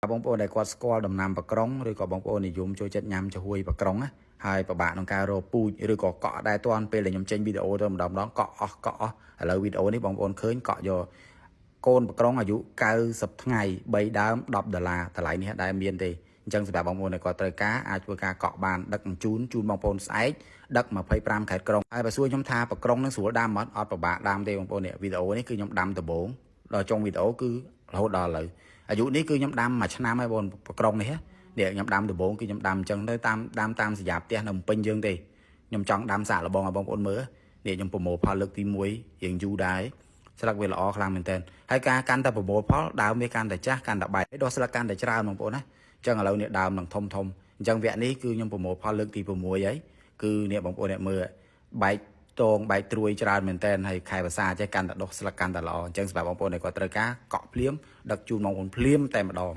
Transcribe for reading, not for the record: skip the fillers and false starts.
បងប្អូនដែលគាត់ស្គាល់ដំណាំបក្រុងឬក៏បងប្អូននិយមចូលចិត្តញ៉ាំចំហួយបក្រុងណាហើយពិបាកក្នុងការរកពូជឬក៏កក់ដែរតាន់ពេលដែលខ្ញុំចេញវីដេអូទៅម្ដងកក់អស់ឥឡូវវីដេអូនេះបងប្អូនឃើញកក់យកកូនបក្រុងអាយុ90ថ្ងៃ3ដើម$10តម្លៃនេះដែលមានទេអញ្ចឹងសម្រាប់បងប្អូនដែលគាត់ត្រូវការអាចធ្វើការកក់បានដឹកជូនបងប្អូនស្អែកដឹក25ខេត្តក្រុងហើយបើសួរខ្ញុំថាបក្រុងនឹងស្រួលដាំអត់ពិបាកដាំទេបងប្អូននេះវីដេអូនេះគឺខ្ញុំដាំដំបូងដល់ចុងវីដេអូគឺរហូតដល់ឥឡូវអាយុនេះគឺខ្ញុំដាំមួយឆ្នាំហើយបងបក្រុងនេះខ្ញុំដាំដំបូងគឺខ្ញុំដាំអញ្ចឹងទៅតាមសញ្ញាផ្ទះនៅភ្នំពេញយើងទេខ្ញុំចង់ដាំសាកល្បងឲ្យបងប្អូនមើលនេះខ្ញុំប្រមូលផលលើកទី1រៀងយូរដែរស្លឹកវាល្អខ្លាំងមែនទែនហើយការកាន់តែប្រមូលផលដើមវាកាន់តែចាស់កាន់តែបែកដល់ស្លឹកកាន់តែច្រើនបងប្អូនណាអញ្ចឹងឥឡូវនេះដើមនឹងធំអញ្ចឹងវគ្គនេះគឺខ្ញុំប្រមូលផលលើកទី6ហើយគឺនេះបងប្អូនអ្នកមើលបែកតងបែកត្រួយច្រើនមែនទែនហើយខែភាសាចេះកាន់តែដុះស្លឹកកាន់តែល្អអញ្ចឹងសម្រាប់បងប្អូនដែលគាត់ត្រូវការកក់ភ្លាមដឹកជូនបងប្អូនភ្លាមតែម្ដង